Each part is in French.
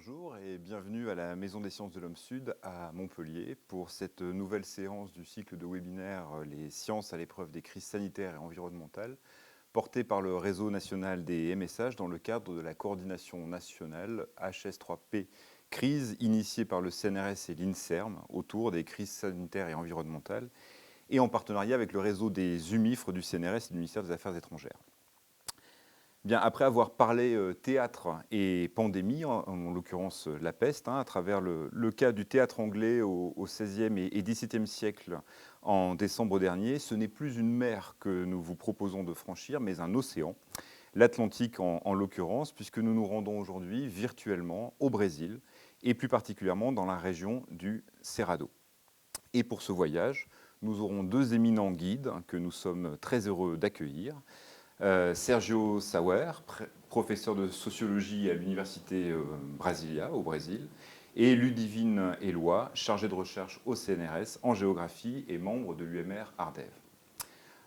Bonjour et bienvenue à la Maison des Sciences de l'Homme Sud à Montpellier pour cette nouvelle séance du cycle de webinaires Les sciences à l'épreuve des crises sanitaires et environnementales, portée par le réseau national des MSH dans le cadre de la coordination nationale HS3P crise initiée par le CNRS et l'INSERM autour des crises sanitaires et environnementales et en partenariat avec le réseau des UMIFRE du CNRS et du ministère des Affaires étrangères. Bien, après avoir parlé théâtre et pandémie, en l'occurrence la peste, à travers le cas du théâtre anglais au XVIe et XVIIe siècle en décembre dernier, ce n'est plus une mer que nous vous proposons de franchir, mais un océan, l'Atlantique en l'occurrence, puisque nous nous rendons aujourd'hui virtuellement au Brésil, et plus particulièrement dans la région du Cerrado. Et pour ce voyage, nous aurons deux éminents guides que nous sommes très heureux d'accueillir. Sergio Sauer, professeur de sociologie à l'Université Brasilia, au Brésil, et Ludivine Éloi, chargée de recherche au CNRS en géographie et membre de l'UMR Ardève.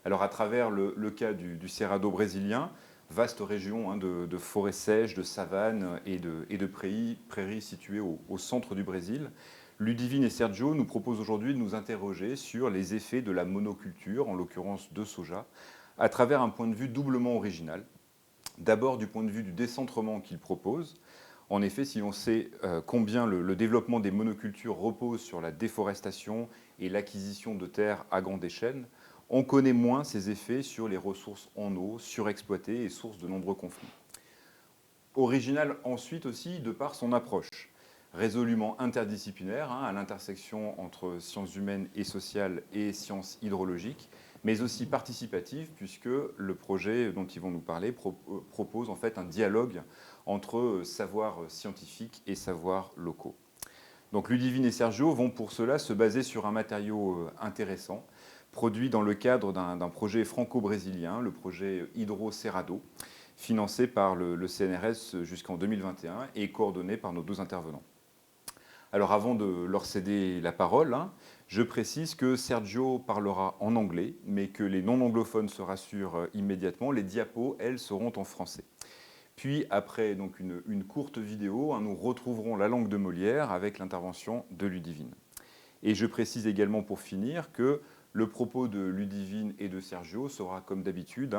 Alors à travers le cas du Cerrado brésilien, vaste région de forêts sèches, de savanes et de prairies situées au centre du Brésil, Ludivine et Sergio nous proposent aujourd'hui de nous interroger sur les effets de la monoculture, en l'occurrence de soja, à travers un point de vue doublement original. D'abord du point de vue du décentrement qu'ils proposent. En effet, si l'on sait combien le développement des monocultures repose sur la déforestation et l'acquisition de terres à grande échelle, on connaît moins ses effets sur les ressources en eau surexploitées et source de nombreux conflits. Original ensuite aussi de par son approche, résolument interdisciplinaire, à l'intersection entre sciences humaines et sociales et sciences hydrologiques, mais aussi participative, puisque le projet dont ils vont nous parler propose en fait un dialogue entre savoirs scientifiques et savoirs locaux. Donc Ludivine et Sergio vont pour cela se baser sur un matériau intéressant, produit dans le cadre d'un projet franco-brésilien, le projet Hydro Cerrado, financé par le CNRS jusqu'en 2021 et coordonné par nos deux intervenants. Alors avant de leur céder la parole, je précise que Sergio parlera en anglais, mais que les non-anglophones se rassurent immédiatement, les diapos, elles, seront en français. Puis, après donc, une courte vidéo, nous retrouverons la langue de Molière avec l'intervention de Ludivine. Et je précise également pour finir que le propos de Ludivine et de Sergio sera, comme d'habitude,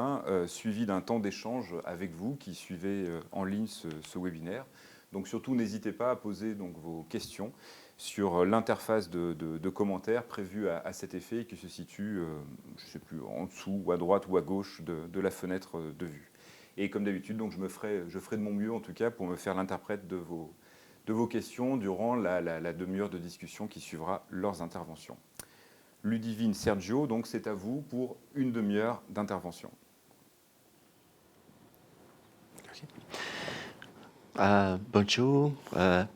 suivi d'un temps d'échange avec vous qui suivez en ligne ce webinaire. Donc surtout, n'hésitez pas à poser donc, vos questions sur l'interface de commentaires prévue à cet effet qui se situe, je ne sais plus, en dessous ou à droite ou à gauche de la fenêtre de vue. Et comme d'habitude, donc je ferai de mon mieux en tout cas pour me faire l'interprète de vos questions durant la demi-heure de discussion qui suivra leurs interventions. Ludivine, Sergio, donc c'est à vous pour une demi-heure d'intervention. Bonjour,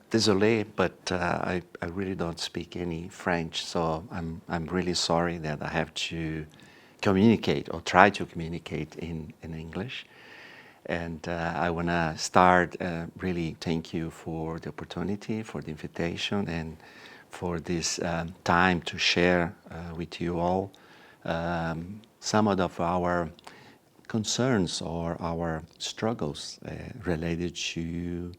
désolé, but I really don't speak any French, so I'm really sorry that I have to communicate or try to communicate in English. And I want to start really thank you for the opportunity, for the invitation, and for this time to share with you all some of our concerns or our struggles related to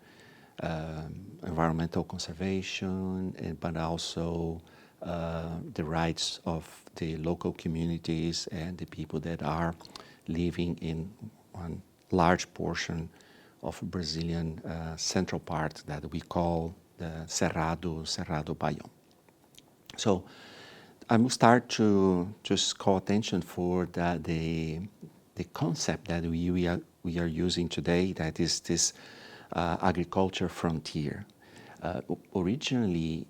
environmental conservation, but also the rights of the local communities and the people that are living in one large portion of Brazilian central part that we call the Cerrado biome. So I will start to just call attention for the concept that we are using today, that is this agriculture frontier. Originally,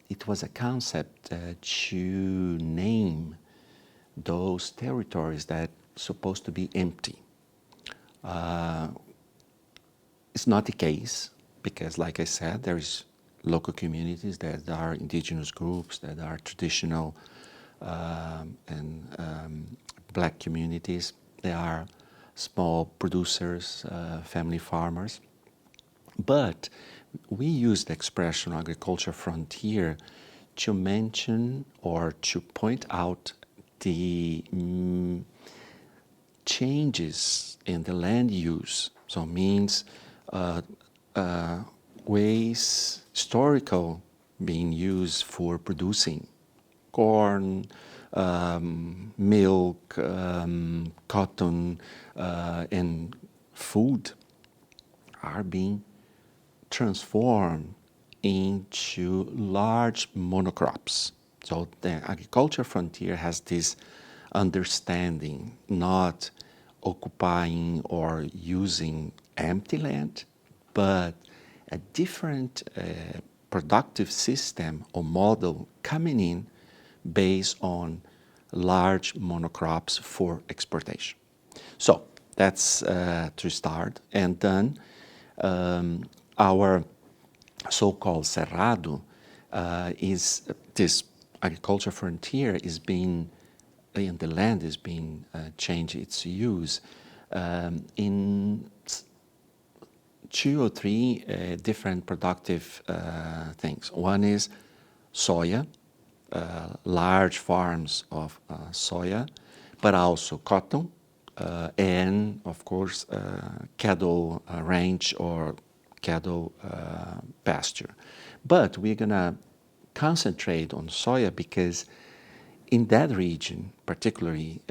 it was a concept to name those territories that are supposed to be empty. It's not the case because, like I said, there's local communities that are indigenous groups, that are traditional and black communities. They are small producers, family farmers. But we use the expression agriculture frontier to mention or to point out the changes in the land use. So it means ways historical being used for producing corn, milk, cotton, and food are being transformed into large monocrops. So the agriculture frontier has this understanding, not occupying or using empty land, but a different productive system or model coming in based on large monocrops for exportation. So that's to start. And then our so-called Cerrado is this agriculture frontier is being, and the land is being changed its use in 2 or 3 different productive things. One is soya, large farms of soya, but also cotton, and of course cattle range or cattle pasture. But we're gonna concentrate on soya because in that region particularly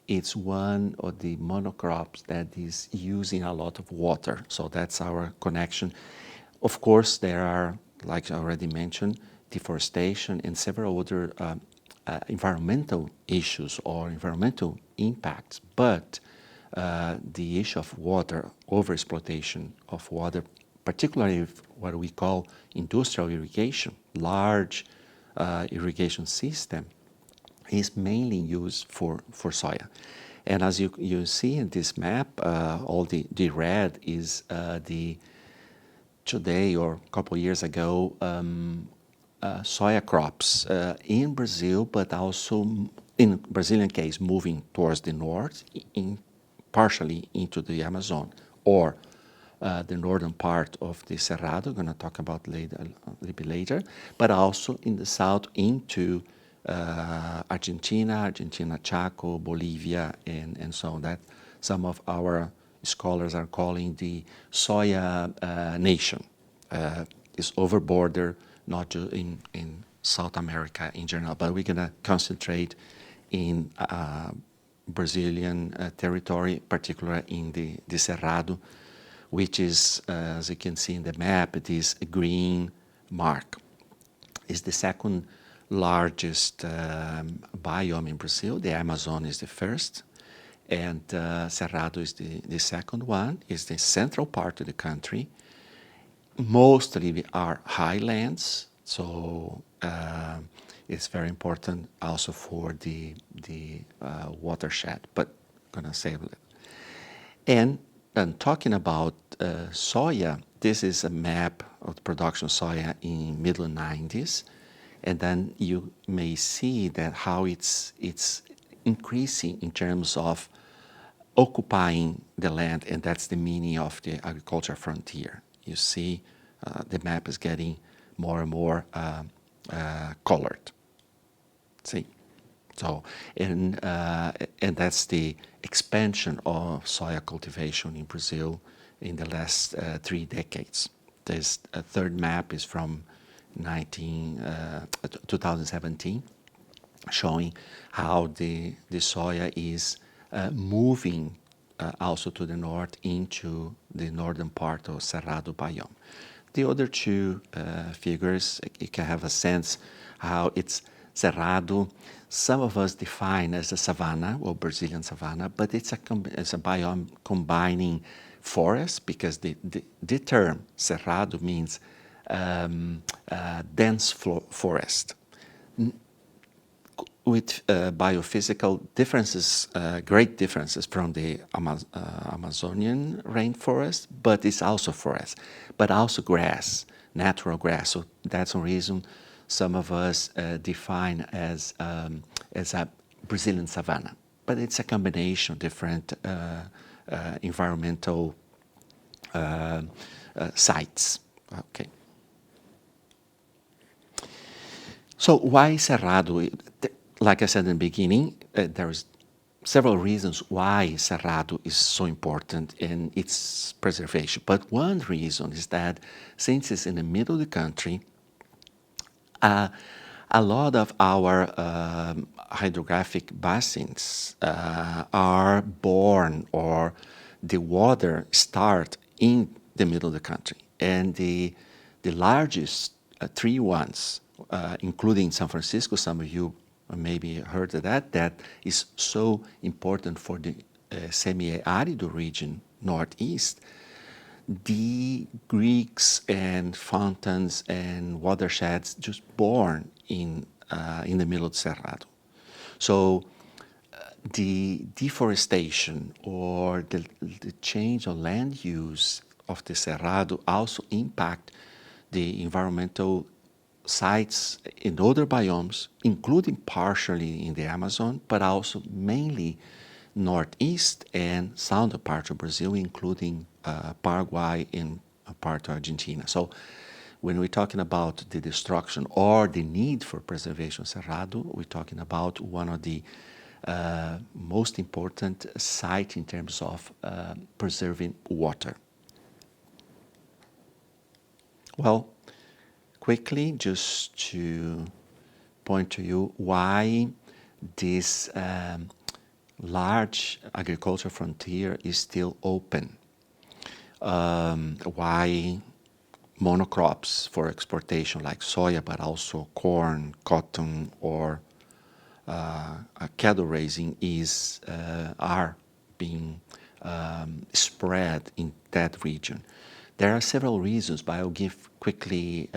it's one of the monocrops that is using a lot of water. So that's our connection. Of course, there are, like I already mentioned, deforestation and several other environmental issues or environmental impacts. But the issue of water, overexploitation of water, particularly what we call industrial irrigation, large irrigation system, is mainly used for soya. And as you see in this map, all the red is today or a couple of years ago, soya crops in Brazil, but also in Brazilian case, moving towards the north, partially into the Amazon or the northern part of the Cerrado, going to talk about later, a little bit later, but also in the south into Argentina, Chaco, Bolivia, and so on. That some of our scholars are calling the soya nation. It's over border, not just in South America in general, but we're going to concentrate in Brazilian territory, particularly in the Cerrado, which is, as you can see in the map, it is a green mark. It's the second largest biome in Brazil. The Amazon is the first, and Cerrado is the second one. It's the central part of the country. Mostly are highlands, so it's very important also for the watershed, but I'm gonna save it. And then talking about soya, this is a map of the production of soya in middle 90s. And then you may see that how it's increasing in terms of occupying the land, and that's the meaning of the agriculture frontier. You see the map is getting more and more colored. See? So, and that's the expansion of soya cultivation in Brazil in the last 3 decades. This third map is from 2017, showing how the soya is moving also to the north into the northern part of Cerrado biome. The other 2 figures, you can have a sense how it's Cerrado. Some of us define as a savanna or Brazilian savanna, but it's a biome combining forest, because the term Cerrado means dense forest, with biophysical differences, great differences from the Amazonian rainforest, but it's also forest, but also grass, natural grass. So that's the reason some of us define as a Brazilian savanna. But it's a combination of different environmental sites. Okay. So why Cerrado? Like I said in the beginning, there is several reasons why Cerrado is so important in its preservation. But one reason is that since it's in the middle of the country, a lot of our hydrographic basins are born, or the water start in the middle of the country. And the largest three ones, including San Francisco, some of you maybe heard of that, that is so important for the semi-arido region, northeast. The creeks and fountains and watersheds just born in the middle of Cerrado. So the deforestation or the change of land use of the Cerrado also impact the environmental sites in other biomes, including partially in the Amazon, but also mainly northeast and southern part of Brazil, including Paraguay and part of Argentina. So when we're talking about the destruction or the need for preservation of Cerrado, we're talking about one of the most important sites in terms of preserving water. Well, quickly, just to point to you why this large agricultural frontier is still open. Why monocrops for exportation like soya, but also corn, cotton, or cattle raising are being spread in that region. There are several reasons, but I'll give quickly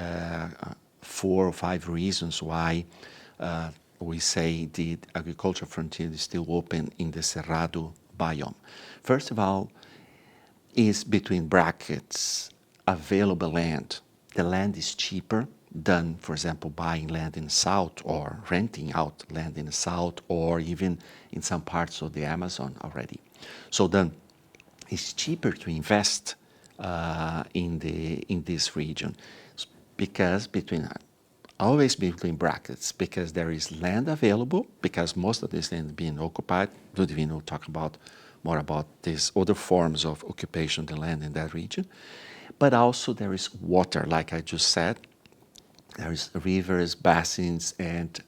4 or 5 reasons why we say the agricultural frontier is still open in the Cerrado biome. First of all, is between brackets available land. The land is cheaper than, for example, buying land in the south or renting out land in the south or even in some parts of the Amazon already. So then it's cheaper to invest in this region because always between brackets, because there is land available, because most of this land is being occupied. Ludwig will talk more about these other forms of occupation of the land in that region. But also there is water, like I just said. There is rivers, basins, and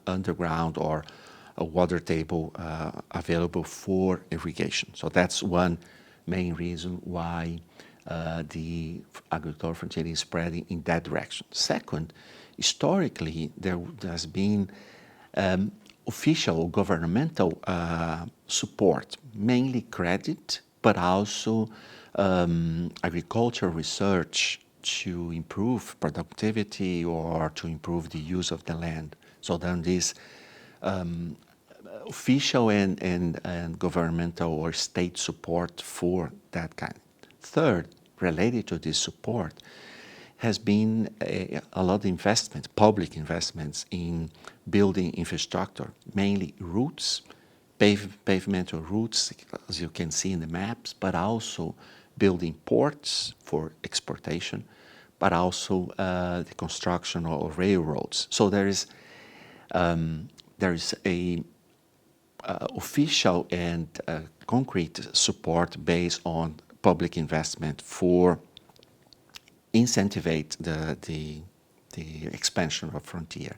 underground or a water table available for irrigation. So that's one main reason why the agricultural frontier is spreading in that direction. Second, historically, there has been official governmental support, mainly credit, but also agricultural research to improve productivity or to improve the use of the land. So then this official and governmental or state support for that kind. Third, related to this support, has been a lot of investment, public investments in building infrastructure, mainly routes, pavimental routes, as you can see in the maps, but also building ports for exportation, but also the construction of railroads. So there is a official and concrete support based on public investment for incentivate the expansion of frontier.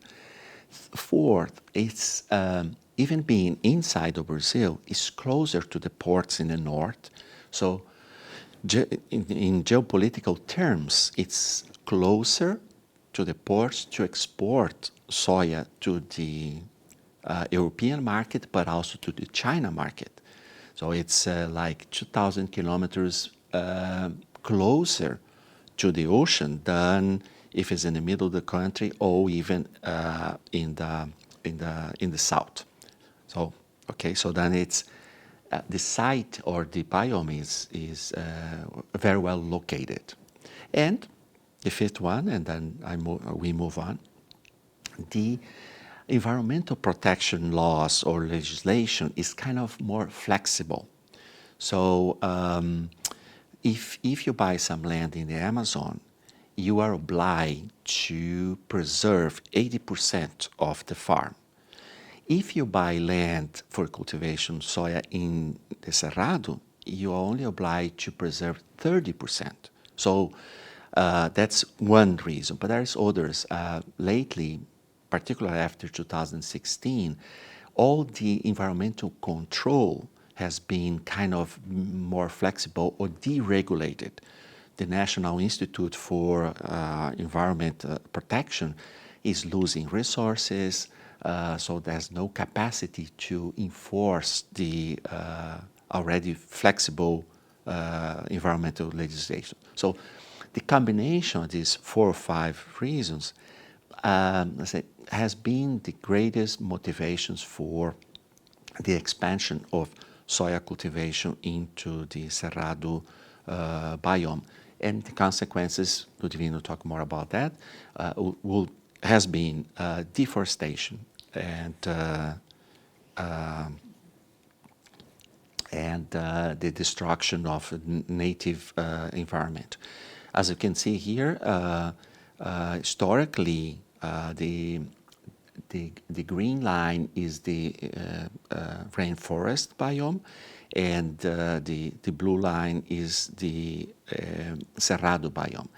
Fourth, it's even being inside of Brazil is closer to the ports in the north. So in geopolitical terms, it's closer to the ports to export soya to the European market, but also to the China market. So it's like 2,000 kilometers closer to the ocean than if it's in the middle of the country or even in the south. So okay, so then it's the site or the biome is very well located. And the fifth one, and then we move on. The environmental protection laws or legislation is kind of more flexible. So if you buy some land in the Amazon, you are obliged to preserve 80% of the farm. if you buy land for cultivation soya in the Cerrado, you are only obliged to preserve 30%. So that's one reason, but there's others. Lately, particularly after 2016, all the environmental control has been kind of more flexible or deregulated. The National Institute for Environment Protection is losing resources, so there's no capacity to enforce the already flexible environmental legislation. So the combination of these 4 or 5 reasons has been the greatest motivations for the expansion of soya cultivation into the Cerrado biome. And the consequences, Ludivine will talk more about that, has been deforestation and the destruction of native environment. As you can see here, historically, the green line is the rainforest biome, and the blue line is the Cerrado biome,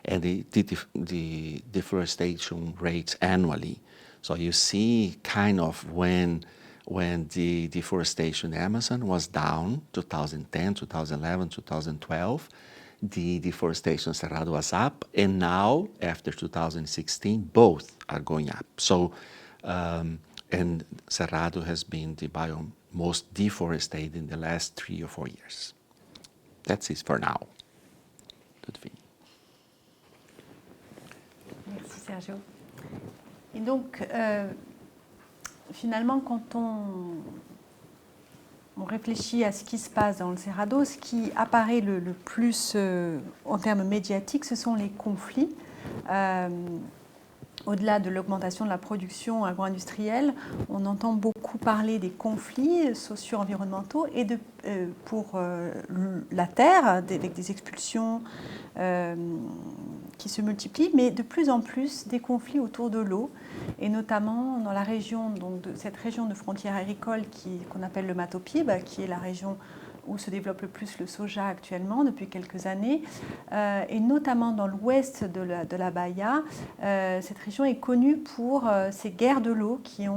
and the deforestation rates annually. So you see kind of when the deforestation in the Amazon was down, 2010, 2011, 2012, the deforestation in Cerrado was up, and now, after 2016, both are going up. So, and Cerrado has been the biome most deforested in the last 3 or 4 years. That's it for now. Ludivine. Merci Sergio. Et donc, finalement, quand on réfléchit à ce qui se passe dans le Cerrado, ce qui apparaît le plus en termes médiatiques, ce sont les conflits. Au-delà de l'augmentation de la production agro-industrielle, on entend beaucoup parler des conflits socio-environnementaux et pour la terre, avec des expulsions qui se multiplient, mais de plus en plus des conflits autour de l'eau, et notamment dans la région, donc de cette région de frontière agricole qu'on appelle le Mato Piba, qui est la région où se développe le plus le soja actuellement depuis quelques années, et notamment dans l'ouest de la Bahia. Cette région est connue pour ces guerres de l'eau qui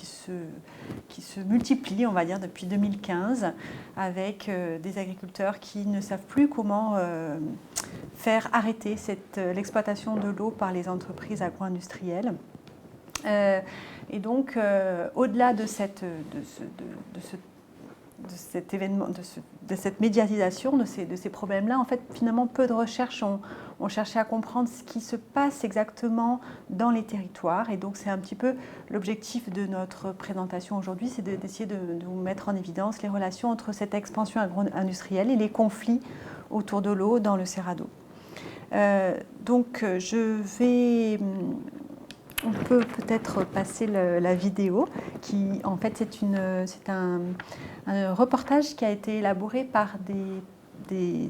se multiplient, on va dire, depuis 2015, avec des agriculteurs qui ne savent plus comment faire arrêter l'exploitation de l'eau par les entreprises agro-industrielles. Et donc, au-delà de cet événement, de cette médiatisation de ces problèmes-là, en fait, finalement, peu de recherches ont cherché à comprendre ce qui se passe exactement dans les territoires. Et donc, c'est un petit peu l'objectif de notre présentation aujourd'hui, c'est d'essayer de vous mettre en évidence les relations entre cette expansion agro-industrielle et les conflits autour de l'eau dans le Cerrado. Donc, on peut peut-être passer la vidéo, qui en fait c'est un reportage qui a été élaboré par des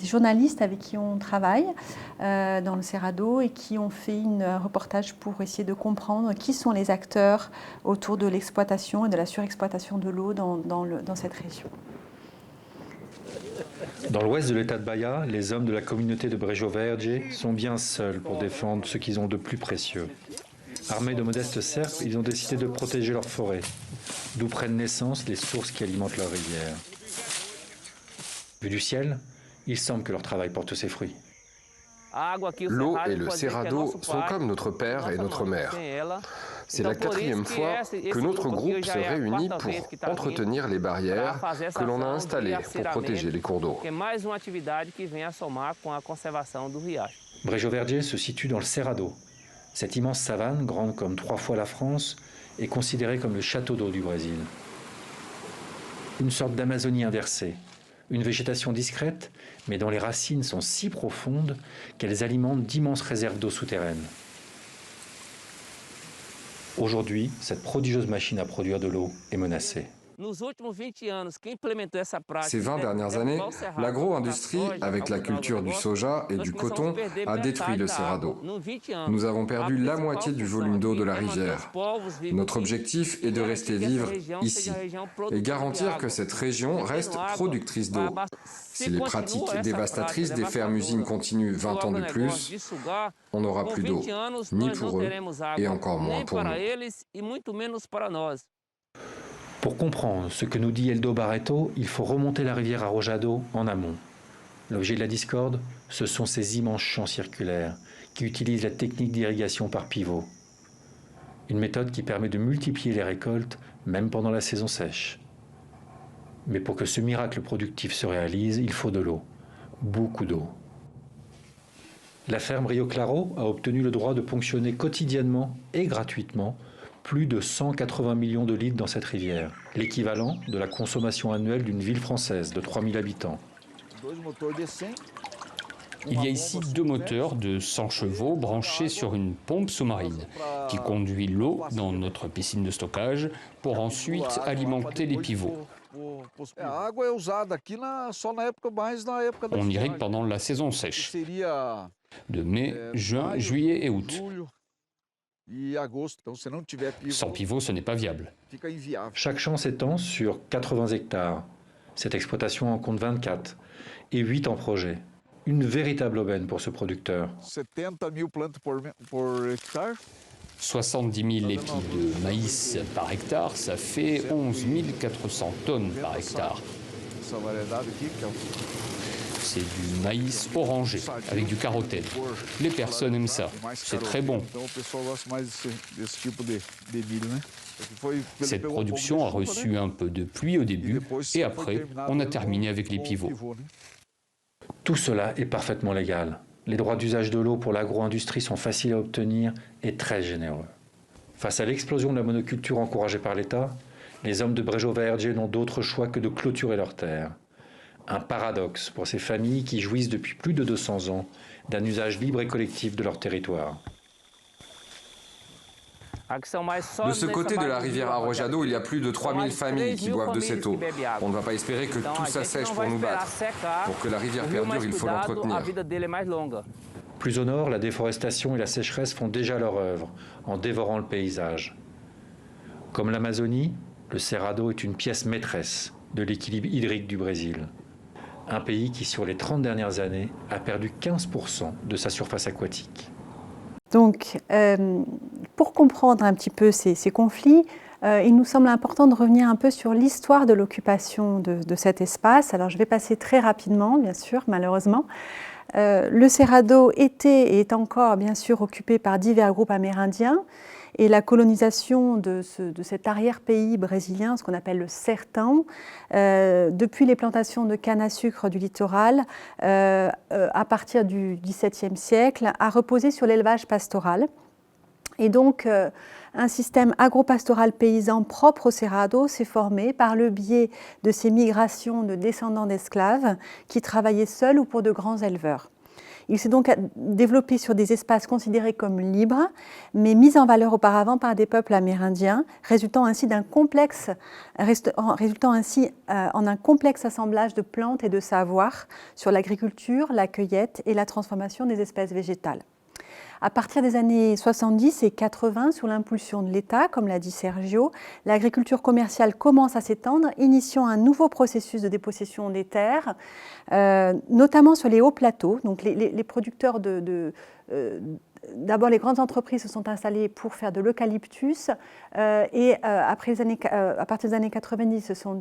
journalistes avec qui on travaille dans le Cerrado et qui ont fait un reportage pour essayer de comprendre qui sont les acteurs autour de l'exploitation et de la surexploitation de l'eau dans cette région. Dans l'ouest de l'État de Bahia, les hommes de la communauté de Brejo Verde sont bien seuls pour défendre ce qu'ils ont de plus précieux. Armés de modestes serpes, ils ont décidé de protéger leur forêt, d'où prennent naissance les sources qui alimentent leur rivière. Vu du ciel, il semble que leur travail porte ses fruits. L'eau et le Cerrado sont comme notre père et notre mère. C'est la 4e fois que notre groupe se réunit pour entretenir les barrières que l'on a installées pour protéger les cours d'eau. Brejo Verde se situe dans le Cerrado. Cette immense savane, grande comme 3 fois la France, est considérée comme le château d'eau du Brésil. Une sorte d'Amazonie inversée. Une végétation discrète, mais dont les racines sont si profondes qu'elles alimentent d'immenses réserves d'eau souterraines. Aujourd'hui, cette prodigieuse machine à produire de l'eau est menacée. Ces 20 dernières années, l'agro-industrie, avec la culture du soja et du coton, a détruit le Cerrado. Nous avons perdu la moitié du volume d'eau de la rivière. Notre objectif est de rester vivre ici et garantir que cette région reste productrice d'eau. Si les pratiques dévastatrices des fermes-usines continuent 20 ans de plus, on n'aura plus d'eau, ni pour eux, et encore moins pour nous. Pour comprendre ce que nous dit Eldo Barreto, il faut remonter la rivière Arrojado en amont. L'objet de la discorde, ce sont ces immenses champs circulaires qui utilisent la technique d'irrigation par pivot. Une méthode qui permet de multiplier les récoltes, même pendant la saison sèche. Mais pour que ce miracle productif se réalise, il faut de l'eau. Beaucoup d'eau. La ferme Rio Claro a obtenu le droit de ponctionner quotidiennement et gratuitement plus de 180 millions de litres dans cette rivière, l'équivalent de la consommation annuelle d'une ville française de 3000 habitants. Il y a ici 2 moteurs de 100 chevaux branchés sur une pompe sous-marine qui conduit l'eau dans notre piscine de stockage pour ensuite alimenter les pivots. On irrigue pendant la saison sèche, de mai, juin, juillet et août. Sans pivot, ce n'est pas viable. Chaque champ s'étend sur 80 hectares. Cette exploitation en compte 24 et 8 en projet. Une véritable aubaine pour ce producteur. 70 000 épis de maïs par hectare, ça fait 11 400 tonnes par hectare. C'est du maïs orangé, avec du carotène. Les personnes aiment ça, c'est très bon. Cette production a reçu un peu de pluie au début, et après, on a terminé avec les pivots. Tout cela est parfaitement légal. Les droits d'usage de l'eau pour l'agro-industrie sont faciles à obtenir et très généreux. Face à l'explosion de la monoculture encouragée par l'État, les hommes de Brejo Verde n'ont d'autre choix que de clôturer leurs terres. Un paradoxe pour ces familles qui jouissent depuis plus de 200 ans d'un usage libre et collectif de leur territoire. De ce côté de la rivière Arrojado, il y a plus de 3000 familles qui boivent de cette eau. On ne va pas espérer que tout s'assèche pour nous battre. Pour que la rivière perdure, il faut l'entretenir. Plus au nord, la déforestation et la sécheresse font déjà leur œuvre en dévorant le paysage. Comme l'Amazonie, le Cerrado est une pièce maîtresse de l'équilibre hydrique du Brésil. Un pays qui, sur les 30 dernières années, a perdu 15% de sa surface aquatique. Donc, pour comprendre un petit peu ces conflits, il nous semble important de revenir un peu sur l'histoire de l'occupation de cet espace. Alors, je vais passer très rapidement, bien sûr, malheureusement. Le Cerrado était et est encore, bien sûr, occupé par divers groupes amérindiens. Et la colonisation de cet arrière-pays brésilien, ce qu'on appelle le sertão, depuis les plantations de canne à sucre du littoral, à partir du XVIIe siècle, a reposé sur l'élevage pastoral. Et donc, un système agropastoral paysan propre au Cerrado s'est formé par le biais de ces migrations de descendants d'esclaves qui travaillaient seuls ou pour de grands éleveurs. Il s'est donc développé sur des espaces considérés comme libres, mais mis en valeur auparavant par des peuples amérindiens, résultant ainsi en un complexe assemblage de plantes et de savoirs sur l'agriculture, la cueillette et la transformation des espèces végétales. À partir des années 70 et 80, sous l'impulsion de l'État, comme l'a dit Sergio, l'agriculture commerciale commence à s'étendre, initiant un nouveau processus de dépossession des terres, notamment sur les hauts plateaux. Donc les producteurs d'abord, les grandes entreprises se sont installées pour faire de l'eucalyptus et à partir des années 90, ce sont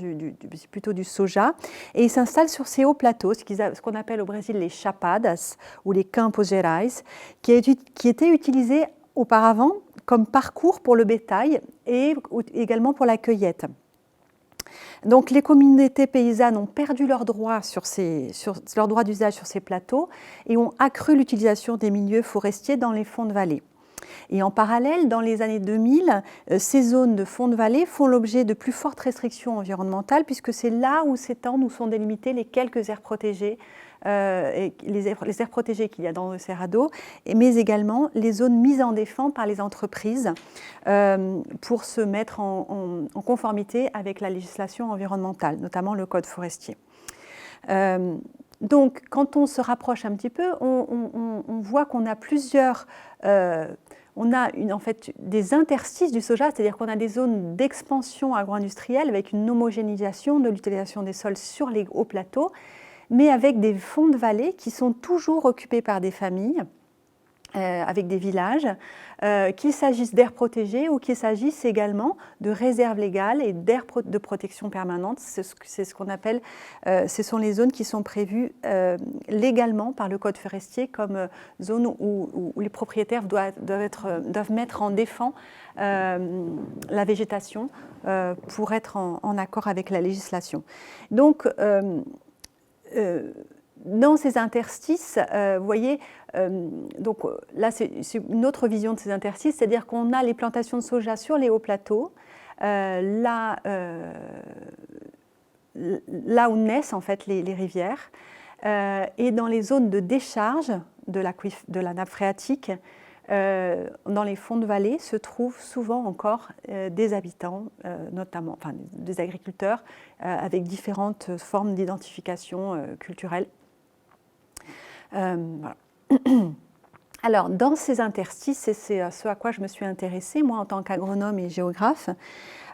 plutôt du soja. Et ils s'installent sur ces hauts plateaux, ce qu'on appelle au Brésil les chapadas ou les campos gerais, qui étaient utilisés auparavant comme parcours pour le bétail et également pour la cueillette. Donc les communautés paysannes ont perdu leurs droits d'usage sur ces plateaux et ont accru l'utilisation des milieux forestiers dans les fonds de vallée. Et en parallèle, dans les années 2000, ces zones de fond de vallée font l'objet de plus fortes restrictions environnementales puisque c'est là où s'étendent, où sont délimités les quelques aires protégées, les aires protégées qu'il y a dans le Cerrado, mais également les zones mises en défense par les entreprises pour se mettre en conformité avec la législation environnementale, notamment le code forestier. Donc, quand on se rapproche un petit peu, on voit qu'on a plusieurs... on a en fait des interstices du soja, c'est-à-dire qu'on a des zones d'expansion agro-industrielle avec une homogénéisation de l'utilisation des sols sur les hauts plateaux, mais avec des fonds de vallée qui sont toujours occupés par des familles, avec des villages, qu'il s'agisse d'aires protégées ou qu'il s'agisse également de réserves légales et d'aires de protection permanente. C'est ce qu'on appelle, ce sont les zones qui sont prévues légalement par le code forestier comme zones où les propriétaires doivent mettre en défense la végétation pour être en accord avec la législation. Donc, dans ces interstices, vous voyez, donc là c'est une autre vision de ces interstices, c'est-à-dire qu'on a les plantations de soja sur les hauts plateaux, là où naissent en fait les rivières, et dans les zones de décharge de la nappe phréatique, dans les fonds de vallée se trouvent souvent encore des habitants, notamment enfin, des agriculteurs, avec différentes formes d'identification culturelle. Voilà. Alors, dans ces interstices, et c'est ce à quoi je me suis intéressée, moi, en tant qu'agronome et géographe,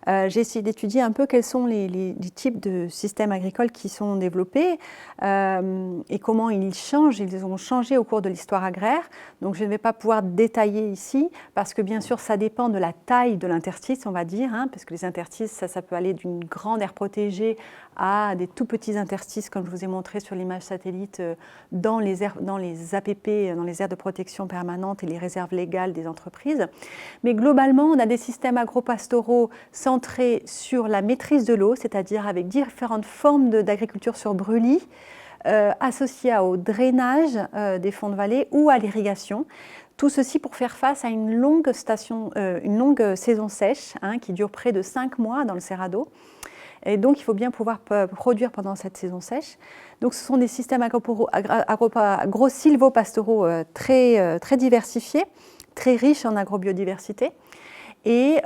j'ai essayé d'étudier un peu quels sont les types de systèmes agricoles qui sont développés et comment ils changent. Ils ont changé au cours de l'histoire agraire. Donc, je ne vais pas pouvoir détailler ici parce que, bien sûr, ça dépend de la taille de l'interstice, on va dire, hein, parce que les interstices, ça peut aller d'une grande aire protégée à des tout petits interstices, comme je vous ai montré sur l'image satellite, dans les APP, dans les aires de protection permanente et les réserves légales des entreprises. Mais globalement, on a des systèmes agropastoraux centrés sur la maîtrise de l'eau, c'est-à-dire avec différentes formes d'agriculture sur brûlis, associées au drainage des fonds de vallée ou à l'irrigation. Tout ceci pour faire face à une longue saison sèche, hein, qui dure près de 5 mois dans le Cerrado. Et donc, il faut bien pouvoir produire pendant cette saison sèche. Donc, ce sont des systèmes agro-sylvo-pastoraux très diversifiés, très riches en agrobiodiversité, et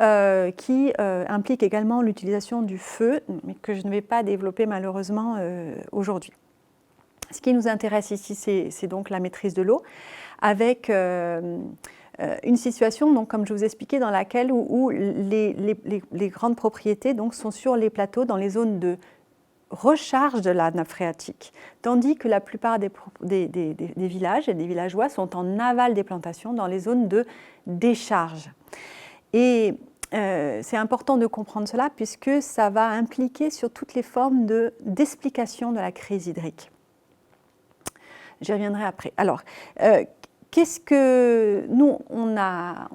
qui impliquent également l'utilisation du feu, mais que je ne vais pas développer malheureusement aujourd'hui. Ce qui nous intéresse ici, c'est donc la maîtrise de l'eau, avec une situation, donc, comme je vous expliquais, dans laquelle où les grandes propriétés donc, sont sur les plateaux, dans les zones de recharge de la nappe phréatique, tandis que la plupart des villages et des villageois sont en aval des plantations, dans les zones de décharge. Et c'est important de comprendre cela puisque ça va impliquer sur toutes les formes d'explication de la crise hydrique. J'y reviendrai après. Alors, qu'est-ce que nous, on a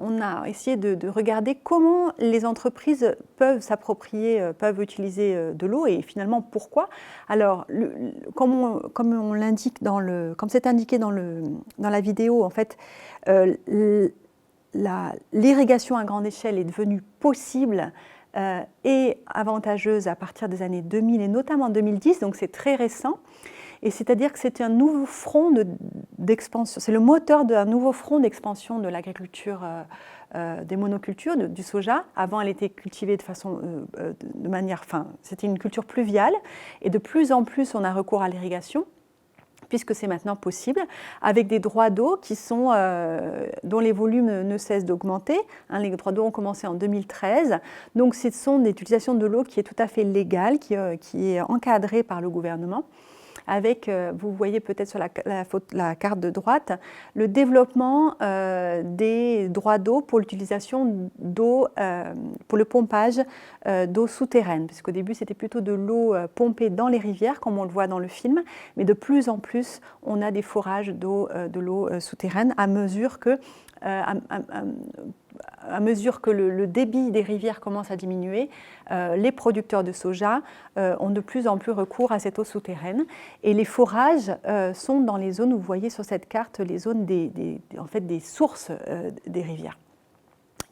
essayé de regarder comment les entreprises peuvent s'approprier, peuvent utiliser de l'eau et finalement pourquoi. Alors, comme on l'indique comme c'est indiqué dans la vidéo, en fait, l'irrigation à grande échelle est devenue possible et avantageuse à partir des années 2000 et notamment 2010, donc c'est très récent. Et c'est-à-dire que c'est un nouveau front d'expansion, c'est le moteur d'un nouveau front d'expansion de l'agriculture, des monocultures, du soja. Avant, elle était cultivée de manière, c'était une culture pluviale, et de plus en plus, on a recours à l'irrigation, puisque c'est maintenant possible, avec des droits d'eau dont les volumes ne cessent d'augmenter. Hein, les droits d'eau ont commencé en 2013. Donc, ce sont des utilisations de l'eau qui est tout à fait légale, qui est encadrée par le gouvernement, avec, vous voyez peut-être sur la carte de droite, le développement des droits d'eau pour l'utilisation d'eau, pour le pompage d'eau souterraine. Parce qu'au début, c'était plutôt de l'eau pompée dans les rivières, comme on le voit dans le film, mais de plus en plus, on a des forages de l'eau souterraine à mesure que le débit des rivières commence à diminuer, les producteurs de soja ont de plus en plus recours à cette eau souterraine. Et les forages sont dans les zones où vous voyez sur cette carte les zones des sources des rivières.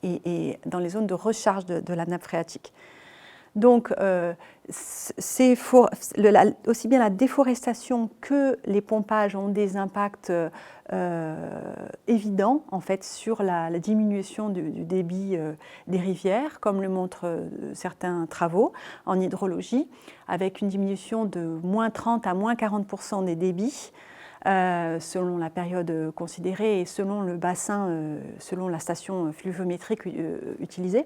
et dans les zones de recharge de la nappe phréatique. Donc, aussi bien la déforestation que les pompages ont des impacts évidents en fait, sur la diminution du débit des rivières, comme le montrent certains travaux en hydrologie, avec une diminution de moins 30 à moins 40% des débits, selon la période considérée et selon le bassin, selon la station fluviométrique utilisée.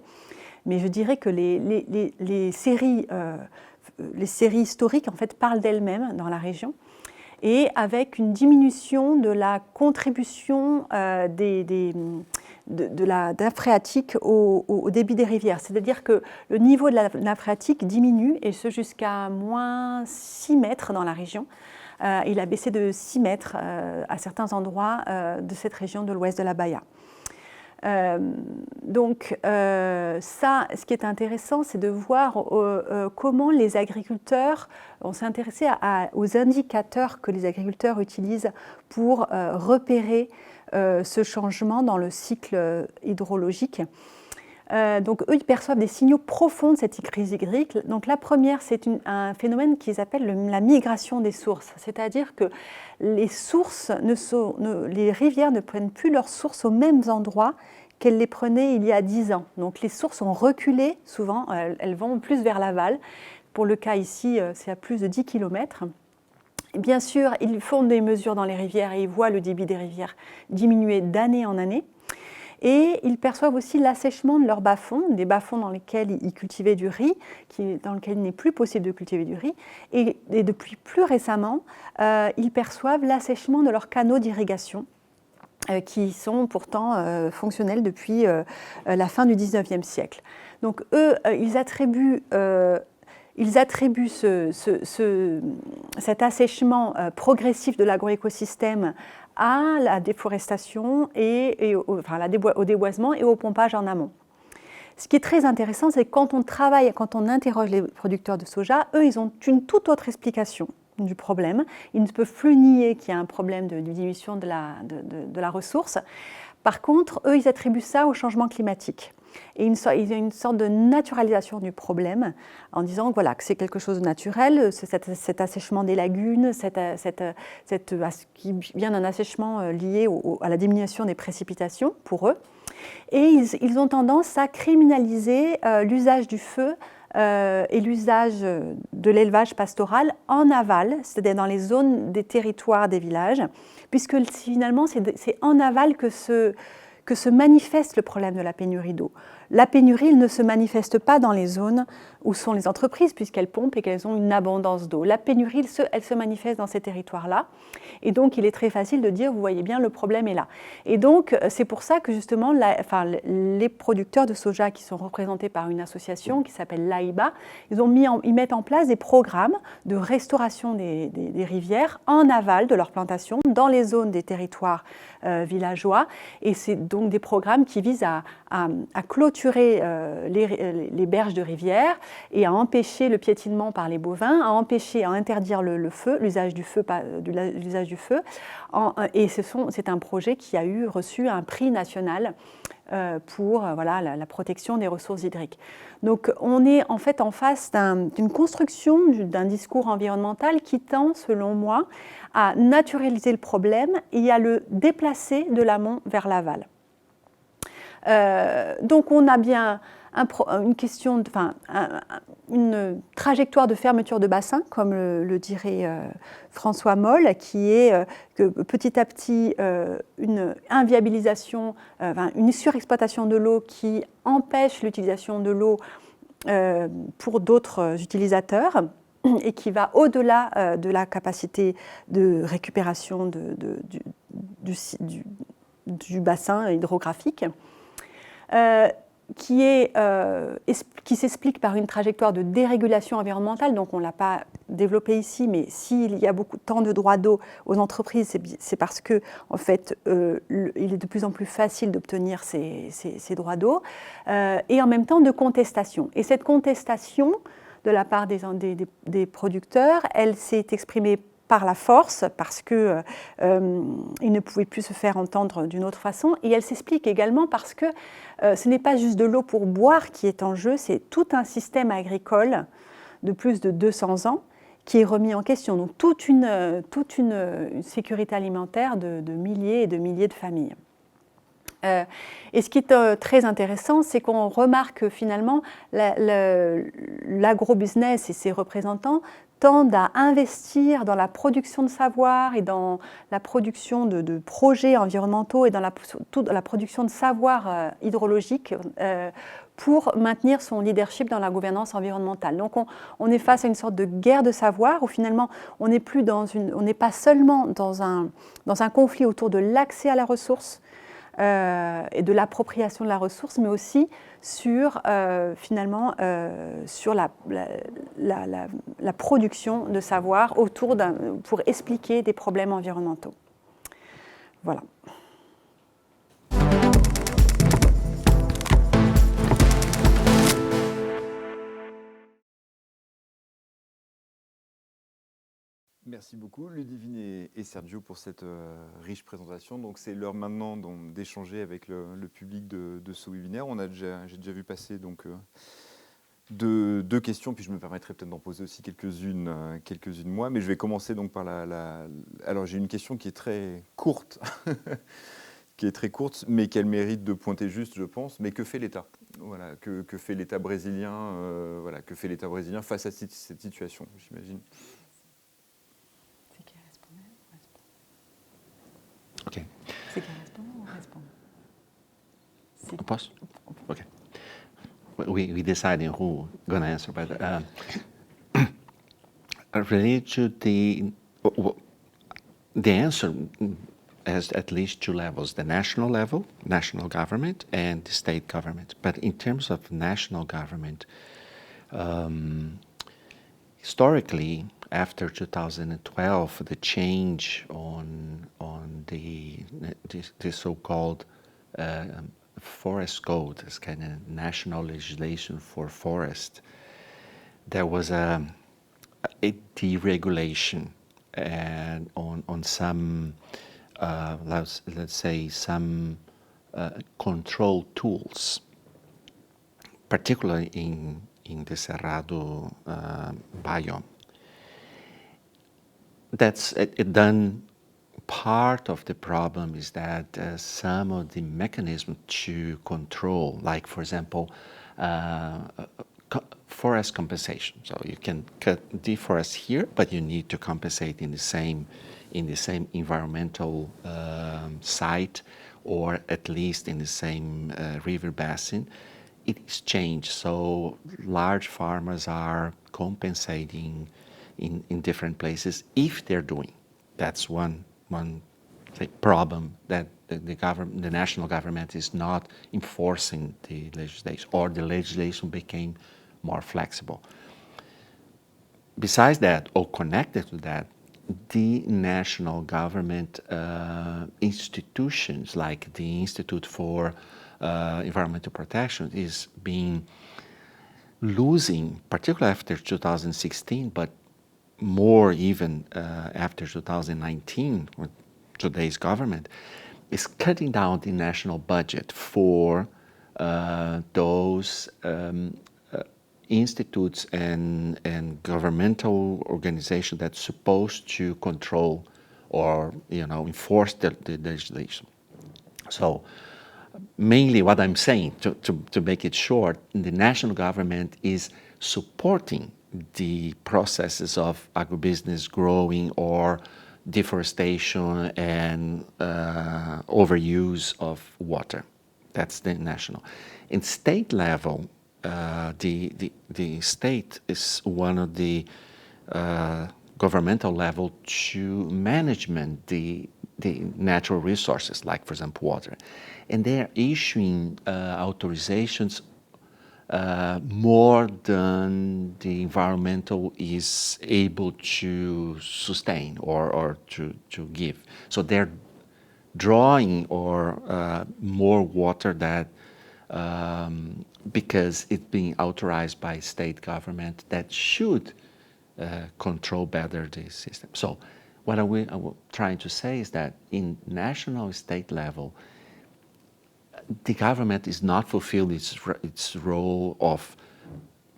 Mais je dirais que les séries historiques en fait, parlent d'elles-mêmes dans la région, et avec une diminution de la contribution de la nappe phréatique au débit des rivières. C'est-à-dire que le niveau de la nappe phréatique diminue, et ce jusqu'à moins 6 mètres dans la région. Il a baissé de 6 mètres à certains endroits de cette région de l'ouest de la Baïa. Donc, ce qui est intéressant, c'est de voir comment les agriculteurs, on s'est intéressé aux indicateurs que les agriculteurs utilisent pour repérer ce changement dans le cycle hydrologique. Donc, eux, ils perçoivent des signaux profonds de cette crise hydrique. Donc, la première, c'est un phénomène qu'ils appellent la migration des sources. C'est-à-dire que les rivières ne prennent plus leurs sources aux mêmes endroits qu'elles les prenaient il y a 10 ans. Donc, les sources ont reculé, souvent, elles vont plus vers l'aval. Pour le cas ici, c'est à plus de 10 km. Bien sûr, ils font des mesures dans les rivières et ils voient le débit des rivières diminuer d'année en année. Et ils perçoivent aussi l'assèchement de leurs bas-fonds, des bas-fonds dans lesquels ils cultivaient du riz, dans lesquels il n'est plus possible de cultiver du riz. Et depuis plus récemment, ils perçoivent l'assèchement de leurs canaux d'irrigation, qui sont pourtant fonctionnels depuis la fin du XIXe siècle. Donc eux, ils attribuent cet assèchement progressif de l'agroécosystème à la déforestation au déboisement et au pompage en amont. Ce qui est très intéressant, c'est que quand on interroge les producteurs de soja, eux, ils ont une toute autre explication du problème. Ils ne peuvent plus nier qu'il y a un problème de diminution de la ressource. Par contre, eux, ils attribuent ça au changement climatique. Et il y a une sorte de naturalisation du problème en disant voilà, que c'est quelque chose de naturel, cet assèchement des lagunes, qui vient d'un assèchement lié à la diminution des précipitations pour eux. Et ils ont tendance à criminaliser l'usage du feu et l'usage de l'élevage pastoral en aval, c'est-à-dire dans les zones des territoires des villages, puisque finalement c'est en aval que se manifeste le problème de la pénurie d'eau. La pénurie, elle ne se manifeste pas dans les zones où sont les entreprises, puisqu'elles pompent et qu'elles ont une abondance d'eau. La pénurie, elle se manifeste dans ces territoires-là. Et donc, il est très facile de dire, vous voyez bien, le problème est là. Et donc, c'est pour ça que justement, les producteurs de soja qui sont représentés par une association qui s'appelle l'AIBA, ils mettent en place des programmes de restauration des rivières en aval de leur plantation, dans les zones des territoires villageois. Et c'est donc des programmes qui visent à clôturer les berges de rivières et à empêcher le piétinement par les bovins, à interdire le feu, l'usage du feu. Et c'est un projet qui a reçu un prix national pour la protection des ressources hydriques. Donc on est en fait en face d'une construction d'un discours environnemental qui tend, selon moi, à naturaliser le problème et à le déplacer de l'amont vers l'aval. Donc on a bien une trajectoire de fermeture de bassin, comme le dirait François Moll, qui est que petit à petit une inviabilisation, une surexploitation de l'eau qui empêche l'utilisation de l'eau pour d'autres utilisateurs et qui va au-delà de la capacité de récupération du bassin hydrographique. Qui s'explique par une trajectoire de dérégulation environnementale, donc on ne l'a pas développé ici, mais s'il y a tant de droits d'eau aux entreprises, c'est parce que en fait, il est de plus en plus facile d'obtenir ces droits d'eau, et en même temps de contestation. Et cette contestation de la part des producteurs, elle s'est exprimée par la force, parce qu'il ne pouvait plus se faire entendre d'une autre façon. Et elle s'explique également parce que ce n'est pas juste de l'eau pour boire qui est en jeu, c'est tout un système agricole de plus de 200 ans qui est remis en question. Donc toute une sécurité alimentaire de milliers et de milliers de familles. Et ce qui est très intéressant, c'est qu'on remarque que finalement l'agrobusiness et ses représentants tendent à investir dans la production de savoir et dans la production de projets environnementaux et dans la production de savoir hydrologique pour maintenir son leadership dans la gouvernance environnementale. Donc on est face à une sorte de guerre de savoir où finalement on n'est pas seulement dans un conflit autour de l'accès à la ressource et de l'appropriation de la ressource, mais aussi sur, sur la production de savoir pour expliquer des problèmes environnementaux. Voilà. Merci beaucoup Ludivine et Sergio pour cette riche présentation. Donc c'est l'heure maintenant d'échanger avec le public de ce webinaire. J'ai déjà vu passer donc deux questions, puis je me permettrai peut-être d'en poser aussi quelques-unes moi, mais je vais commencer donc par alors j'ai une question qui est très courte, mais qu'elle mérite de pointer juste, je pense. Mais que fait l'État ? Voilà, que fait l'État brésilien que fait l'État brésilien face à cette situation, j'imagine. Okay. C'est qui répond ou répond? Pause? Okay. We deciding who gonna answer, but related to the answer has at least two levels: the national level, national government, and the state government. But in terms of national government, historically, after 2012, the change on the so-called forest code, this kind of national legislation for forest, there was a deregulation and on some let's say some control tools, particularly in the Cerrado biome. That's it done. Part of the problem is that some of the mechanisms to control, like for example, forest compensation. So you can deforest here, but you need to compensate in the same environmental site, or at least in the same river basin. It is changed. So large farmers are compensating in different places if they're doing. That's one problem, that the national government is not enforcing the legislation, or the legislation became more flexible. Besides that, or connected to that, the national government institutions like the Institute for Environmental Protection is losing, particularly after 2016, but more even after 2019, with today's government, is cutting down the national budget for those institutes and governmental organizations that's supposed to control or enforce the legislation. So mainly what I'm saying, to make it short, the national government is supporting the processes of agribusiness growing or deforestation and overuse of water. That's the national. In state level, the state is one of the governmental level to management the natural resources, like for example water, and they are issuing authorizations more than the environmental is able to sustain or to give. So they're drawing more water that because it's being authorized by state government that should control better the system. So what I'm trying to say is that in national state level, the government is not fulfilling its role of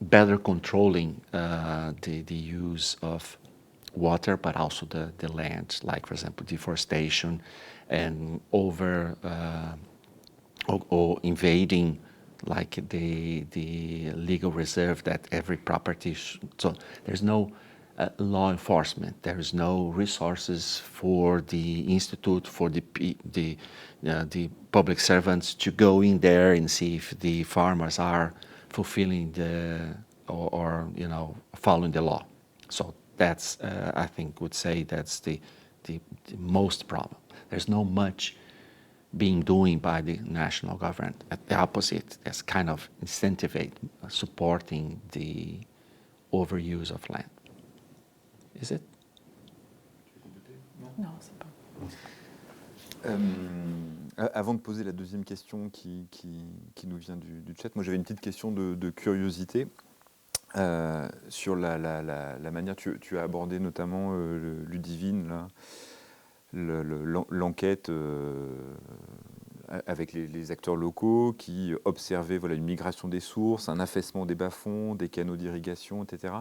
better controlling the use of water, but also the land, like, for example, deforestation and or invading, like, the legal reserve that every property so there's no law enforcement. There is no resources for the institute, for the public servants to go in there and see if the farmers are fulfilling or following the law. So that's I think would say that's the most problem. There's no much being doing by the national government. At the opposite, it's kind of incentivate supporting the overuse of land. Is it? Non, c'est pas. Avant de poser la deuxième question qui nous vient du chat, moi j'avais une petite question de curiosité sur la manière, tu as abordé notamment Ludivine, là, l'enquête avec les acteurs locaux qui observaient une migration des sources, un affaissement des bas-fonds, des canaux d'irrigation, etc.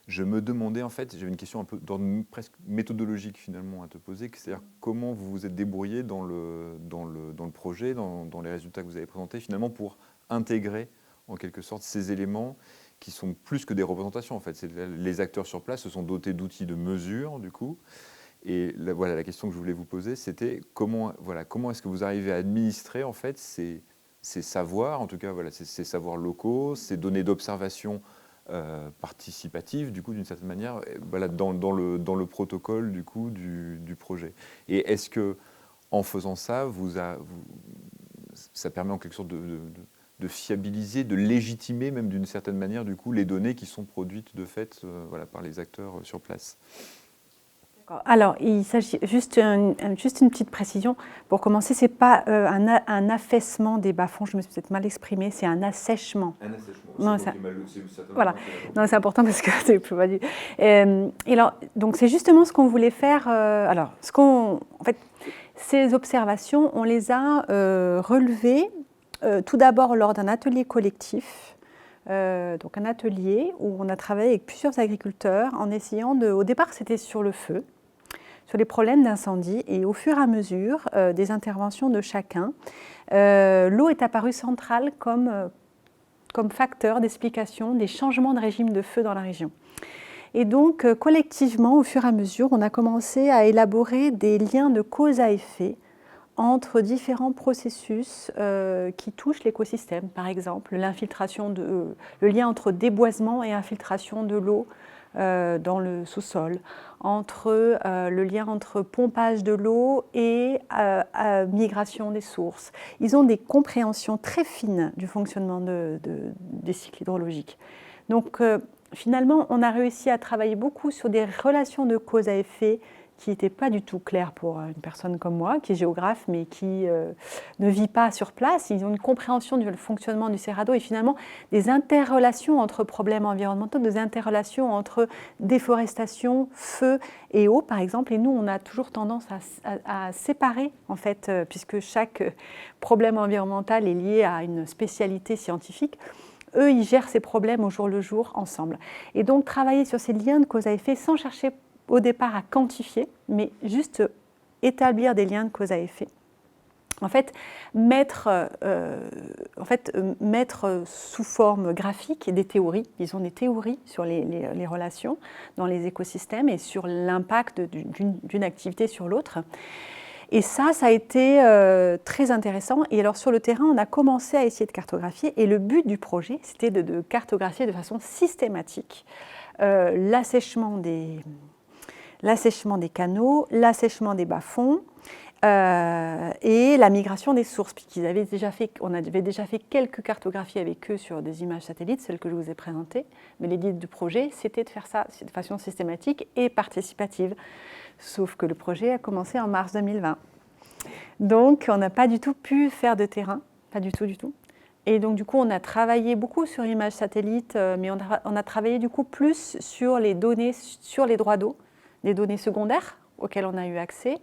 Je me demandais, en fait, j'avais une question un peu d'ordre presque méthodologique finalement à te poser, c'est-à-dire comment vous vous êtes débrouillé dans le projet, dans les résultats que vous avez présentés, finalement pour intégrer en quelque sorte ces éléments qui sont plus que des représentations en fait. Les acteurs sur place se sont dotés d'outils de mesure du coup. Et la question que je voulais vous poser, c'était comment est-ce que vous arrivez à administrer en fait ces savoirs, en tout cas ces savoirs locaux, ces données d'observation participative, du coup, d'une certaine manière, dans le protocole du coup du projet. Et est-ce que en faisant ça, ça permet en quelque sorte de fiabiliser, de légitimer même d'une certaine manière du coup les données qui sont produites de fait par les acteurs sur place? Alors, il s'agit juste une petite précision. Pour commencer, ce n'est pas un affaissement des bas-fonds, je me suis peut-être mal exprimée, c'est un assèchement. Un assèchement, non, c'est voilà. Non, c'est important parce que c'est plus pas du. Et alors, donc c'est justement ce qu'on voulait faire. En fait, ces observations, on les a relevées tout d'abord lors d'un atelier collectif. Donc un atelier où on a travaillé avec plusieurs agriculteurs en essayant au départ c'était sur le feu, sur les problèmes d'incendie, et au fur et à mesure des interventions de chacun, l'eau est apparue centrale comme facteur d'explication des changements de régime de feu dans la région. Et donc collectivement, au fur et à mesure, on a commencé à élaborer des liens de cause à effet entre différents processus qui touchent l'écosystème. Par exemple, le lien entre déboisement et infiltration de l'eau dans le sous-sol, le lien entre pompage de l'eau et migration des sources. Ils ont des compréhensions très fines du fonctionnement des cycles hydrologiques. Donc finalement, on a réussi à travailler beaucoup sur des relations de cause à effet qui n'était pas du tout clair pour une personne comme moi, qui est géographe, mais qui ne vit pas sur place. Ils ont une compréhension du fonctionnement du Cerrado et finalement des interrelations entre problèmes environnementaux, des interrelations entre déforestation, feu et eau, par exemple. Et nous, on a toujours tendance à séparer, en fait, puisque chaque problème environnemental est lié à une spécialité scientifique. Eux, ils gèrent ces problèmes au jour le jour ensemble. Et donc, travailler sur ces liens de cause à effet sans chercher au départ à quantifier, mais juste établir des liens de cause à effet. En fait, mettre sous forme graphique des théories, ils ont des théories sur les relations dans les écosystèmes et sur l'impact d'une activité sur l'autre. Et ça a été très intéressant. Et alors sur le terrain, on a commencé à essayer de cartographier. Et le but du projet, c'était de cartographier de façon systématique l'assèchement des canaux, l'assèchement des bas-fonds et la migration des sources. Puisqu'on avait déjà fait quelques cartographies avec eux sur des images satellites, celles que je vous ai présentées. Mais l'idée du projet, c'était de faire ça de façon systématique et participative. Sauf que le projet a commencé en mars 2020. Donc, on n'a pas du tout pu faire de terrain, pas du tout. Et donc, du coup, on a travaillé beaucoup sur l'image satellite, mais on a travaillé du coup plus sur les données sur les droits d'eau, des données secondaires auxquelles on a eu accès.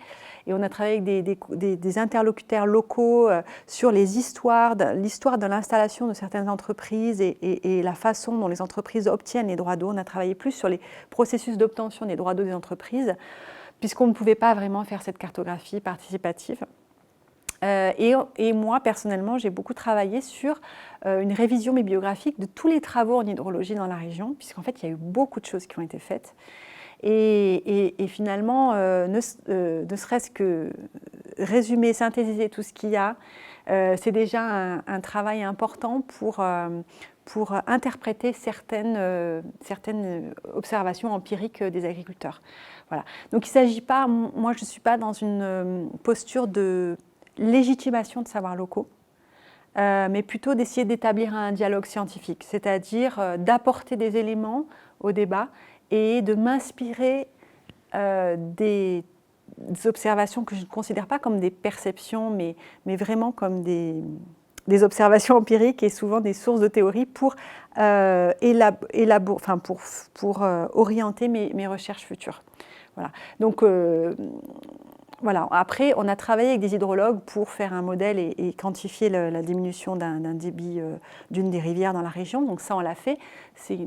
Et on a travaillé avec des interlocuteurs locaux sur l'histoire de l'installation de certaines entreprises et la façon dont les entreprises obtiennent les droits d'eau. On a travaillé plus sur les processus d'obtention des droits d'eau des entreprises, puisqu'on ne pouvait pas vraiment faire cette cartographie participative. Et moi, personnellement, j'ai beaucoup travaillé sur une révision bibliographique de tous les travaux en hydrologie dans la région, puisqu'en fait, il y a eu beaucoup de choses qui ont été faites. Et finalement, ne serait-ce que résumer, synthétiser tout ce qu'il y a, c'est déjà un travail important pour interpréter certaines observations empiriques des agriculteurs. Voilà. Donc il ne s'agit pas, moi je ne suis pas dans une posture de légitimation de savoirs locaux, mais plutôt d'essayer d'établir un dialogue scientifique, c'est-à-dire d'apporter des éléments au débat et de m'inspirer des observations que je ne considère pas comme des perceptions, mais vraiment comme des observations empiriques et souvent des sources de théorie pour orienter mes recherches futures. Voilà. Donc, voilà. Après, on a travaillé avec des hydrologues pour faire un modèle et quantifier la diminution d'un débit d'une des rivières dans la région. Donc ça, on l'a fait. C'est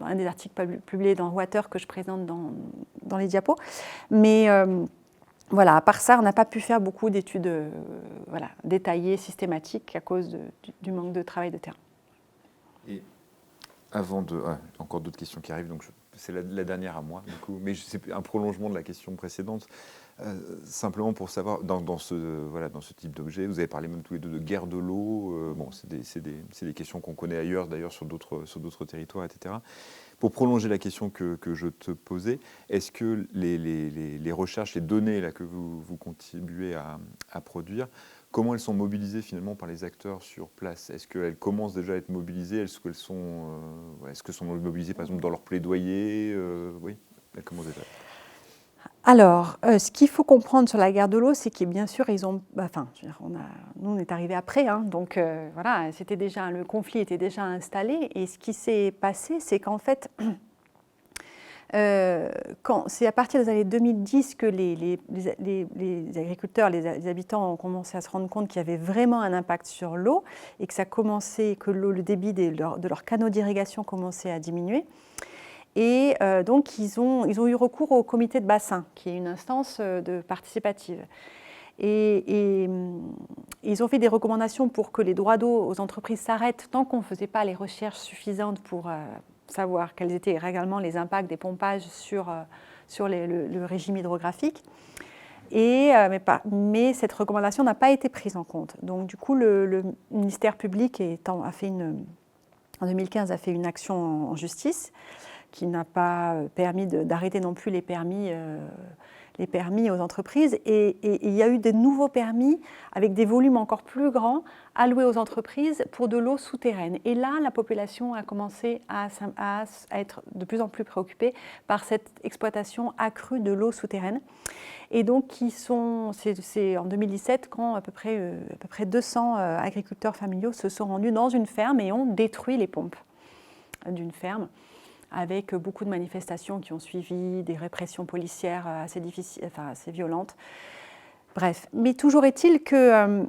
un des articles publiés dans Water que je présente dans les diapos. Mais voilà, à part ça, on n'a pas pu faire beaucoup d'études détaillées, systématiques, à cause du manque de travail de terrain. Et avant de... encore d'autres questions qui arrivent, donc c'est la dernière à moi, du coup, mais c'est un prolongement de la question précédente. Simplement pour savoir, dans ce type d'objet, vous avez parlé même tous les deux de guerre de l'eau, bon, c'est des questions qu'on connaît ailleurs, d'ailleurs sur d'autres territoires, etc. Pour prolonger la question que je te posais, est-ce que les recherches, les données là, que vous contribuez à produire, comment elles sont mobilisées finalement par les acteurs sur place? Est-ce qu'elles commencent déjà à être mobilisées? Est-ce qu'elles sont mobilisées par exemple dans leur plaidoyer? Oui, elles commencent déjà. Alors, ce qu'il faut comprendre sur la guerre de l'eau, c'est que bien sûr, nous, on est arrivé après, hein, donc voilà, le conflit était déjà installé. Et ce qui s'est passé, c'est qu'en fait, c'est à partir des années 2010 que les agriculteurs, les habitants ont commencé à se rendre compte qu'il y avait vraiment un impact sur l'eau et que le débit de leurs canaux d'irrigation commençait à diminuer. Et donc, ils ont eu recours au comité de bassin, qui est une instance participative. Et ils ont fait des recommandations pour que les droits d'eau aux entreprises s'arrêtent tant qu'on ne faisait pas les recherches suffisantes pour savoir quels étaient réellement les impacts des pompages sur le régime hydrographique. Mais cette recommandation n'a pas été prise en compte. Donc, du coup, le ministère public en 2015 a fait une action en justice qui n'a pas permis d'arrêter non plus les permis aux entreprises. Et il y a eu de nouveaux permis avec des volumes encore plus grands alloués aux entreprises pour de l'eau souterraine. Et là, la population a commencé à être de plus en plus préoccupée par cette exploitation accrue de l'eau souterraine. Et donc, c'est en 2017 quand à peu près 200 agriculteurs familiaux se sont rendus dans une ferme et ont détruit les pompes d'une ferme, avec beaucoup de manifestations qui ont suivi, des répressions policières assez violentes. Bref, mais toujours est-il que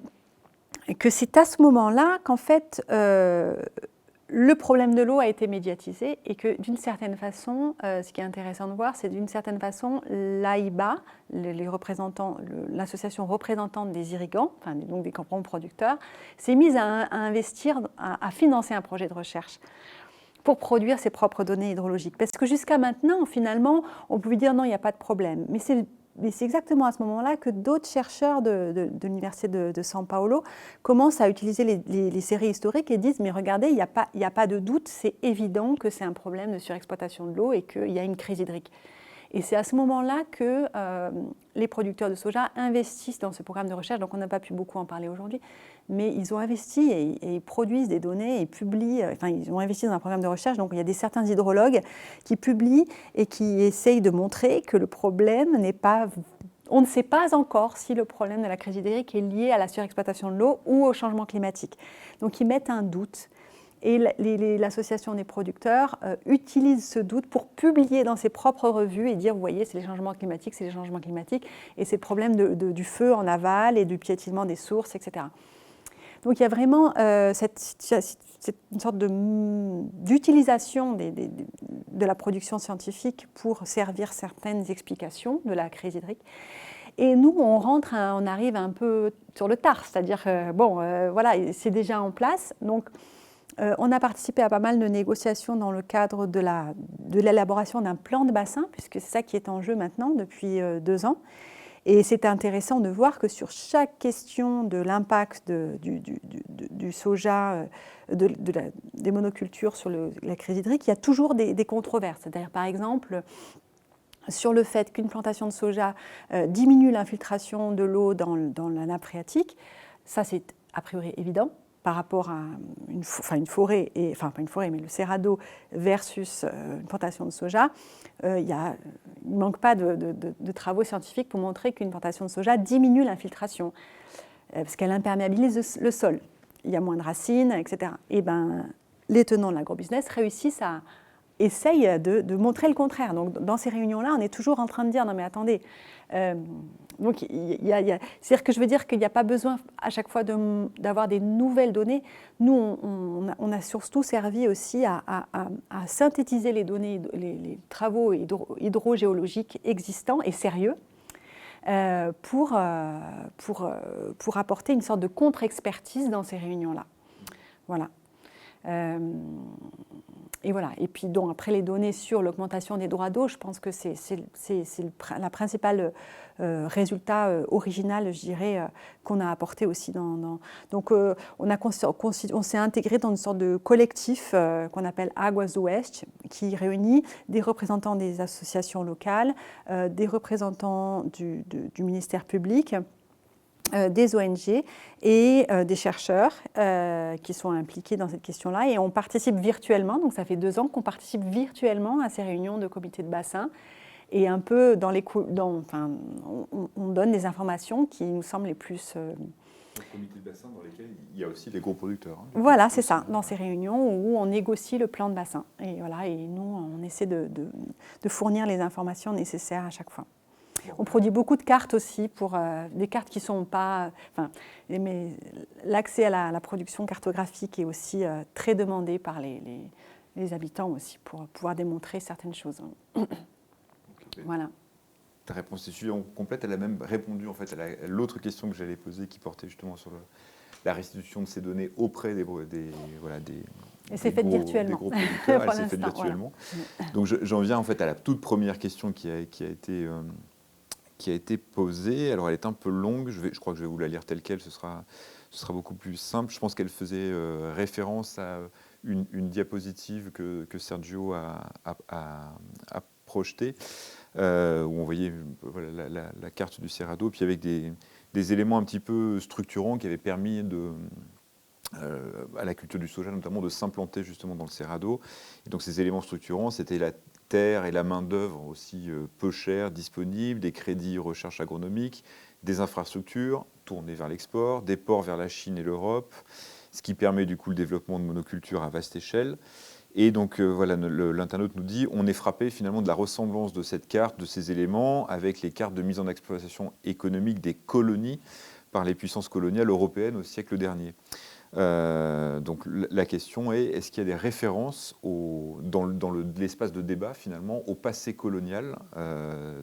c'est à ce moment-là qu'en fait, le problème de l'eau a été médiatisé et que d'une certaine façon, ce qui est intéressant de voir, c'est d'une certaine façon, l'AIBA, l'association représentante des irrigants, donc des grands producteurs, s'est mise à investir, à financer un projet de recherche pour produire ses propres données hydrologiques. Parce que jusqu'à maintenant, finalement, on pouvait dire non, il n'y a pas de problème. Mais c'est exactement à ce moment-là que d'autres chercheurs de l'université de São Paulo commencent à utiliser les séries historiques et disent « mais regardez, il n'y a pas de doute, c'est évident que c'est un problème de surexploitation de l'eau et qu'il y a une crise hydrique ». Et c'est à ce moment-là que les producteurs de soja investissent dans ce programme de recherche. Donc on n'a pas pu beaucoup en parler aujourd'hui, mais ils ont investi et ils produisent des données et publient, ils ont investi dans un programme de recherche. Donc il y a certains hydrologues qui publient et qui essayent de montrer que le problème n'est pas on ne sait pas encore si le problème de la crise hydrique est lié à la surexploitation de l'eau ou au changement climatique. Donc ils mettent un doute. Et l'association des producteurs utilise ce doute pour publier dans ses propres revues et dire, vous voyez, c'est les changements climatiques, c'est les changements climatiques, et c'est le problème du feu en aval et du piétinement des sources, etc. Donc il y a vraiment une sorte d'utilisation de la production scientifique pour servir certaines explications de la crise hydrique. Et nous, on arrive un peu sur le tard, c'est-à-dire, voilà, c'est déjà en place. Donc, on a participé à pas mal de négociations dans le cadre de l'élaboration d'un plan de bassin, puisque c'est ça qui est en jeu maintenant depuis 2 ans. Et c'est intéressant de voir que sur chaque question de l'impact du soja, des monocultures sur la crise hydrique, il y a toujours des controverses. C'est-à-dire, par exemple, sur le fait qu'une plantation de soja diminue l'infiltration de l'eau dans la nappe phréatique, ça c'est a priori évident. Par rapport à une forêt, pas une forêt, mais le cerrado versus une plantation de soja, il ne manque pas de travaux scientifiques pour montrer qu'une plantation de soja diminue l'infiltration, parce qu'elle imperméabilise le sol. Il y a moins de racines, etc. Et les tenants de l'agrobusiness essayent de montrer le contraire. Donc, dans ces réunions-là, on est toujours en train de dire, non mais attendez, donc, c'est-à-dire que je veux dire qu'il n'y a pas besoin à chaque fois d'avoir des nouvelles données. Nous, on a surtout servi aussi à synthétiser les données, les travaux hydrogéologiques existants et sérieux pour apporter une sorte de contre-expertise dans ces réunions-là. Voilà. Et voilà. Et puis donc, après les données sur l'augmentation des droits d'eau, je pense que c'est la principale résultat original, je dirais, qu'on a apporté aussi donc on s'est intégré dans une sorte de collectif qu'on appelle Águas do Oeste, qui réunit des représentants des associations locales, des représentants du ministère public, des ONG et des chercheurs qui sont impliqués dans cette question-là. Et on participe virtuellement, donc ça fait 2 ans qu'on participe virtuellement à ces réunions de comités de bassin. Et un peu on donne des informations qui nous semblent les plus... comités de bassin dans lesquels il y a aussi les gros producteurs. Hein, voilà, c'est ça, dans ces réunions où on négocie le plan de bassin. Et, voilà, et nous, on essaie de fournir les informations nécessaires à chaque fois. On produit beaucoup de cartes aussi, pour des cartes qui ne sont pas... mais l'accès à la production cartographique est aussi très demandé par les habitants aussi, pour pouvoir démontrer certaines choses. Okay. Voilà. Ta réponse est suffisamment complète. Elle a même répondu en fait, à l'autre question que j'allais poser, qui portait justement sur la restitution de ces données auprès des et c'est fait virtuellement. Des gros producteurs. Elle s'est faite virtuellement. Voilà. Donc j'en viens en fait à la toute première question qui a été posée. Alors elle est un peu longue, je crois que je vais vous la lire telle quelle, ce sera beaucoup plus simple. Je pense qu'elle faisait référence à une diapositive que Sergio a projetée, où on voyait la carte du Cerrado, puis avec des éléments un petit peu structurants qui avaient permis à la culture du soja notamment de s'implanter justement dans le Cerrado. Et donc ces éléments structurants, c'était la terre et la main-d'œuvre aussi peu chère disponible, des crédits recherche agronomique, des infrastructures tournées vers l'export, des ports vers la Chine et l'Europe, ce qui permet du coup le développement de monocultures à vaste échelle. Et donc l'internaute nous dit, on est frappé finalement de la ressemblance de cette carte, de ces éléments, avec les cartes de mise en exploitation économique des colonies par les puissances coloniales européennes au siècle dernier. Donc la question est, est-ce qu'il y a des références dans l'espace de débat finalement au passé colonial,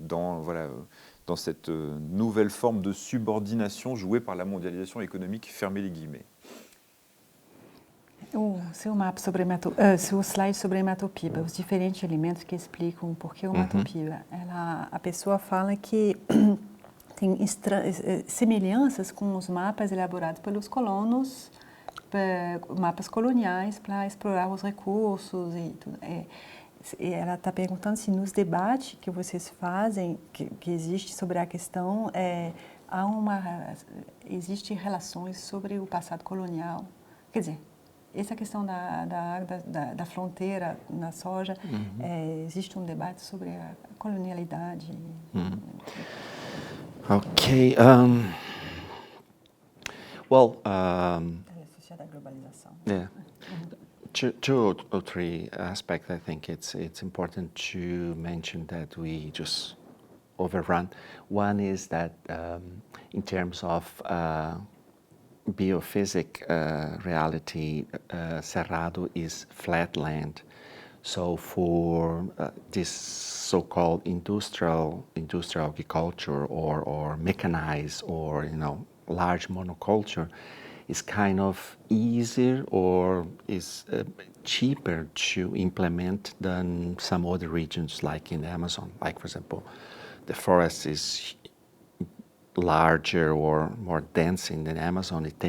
dans cette nouvelle forme de subordination jouée par la mondialisation économique, fermez les guillemets. O seu slide sobre a hematopiba, os diferentes elementos que explicam por que a hematopiba. A pessoa fala que tem semelhanças com os mapas elaborados pelos colonos, mapas coloniais para explorar os recursos e tudo. E ela está perguntando se nos debates que vocês fazem, que existe sobre a questão, existe relações sobre o passado colonial. Quer dizer, essa questão da fronteira na soja, existe debate sobre a colonialidade. Okay. Well, yeah. Two or three aspects. I think it's important to mention that we just overrun. One is that in terms of biophysic reality, Cerrado is flat land. So for this so-called industrial agriculture or mechanized or large monoculture, is kind of easier or is cheaper to implement than some other regions like in the Amazon. Like, for example, the forest is larger or more dense in the Amazon. It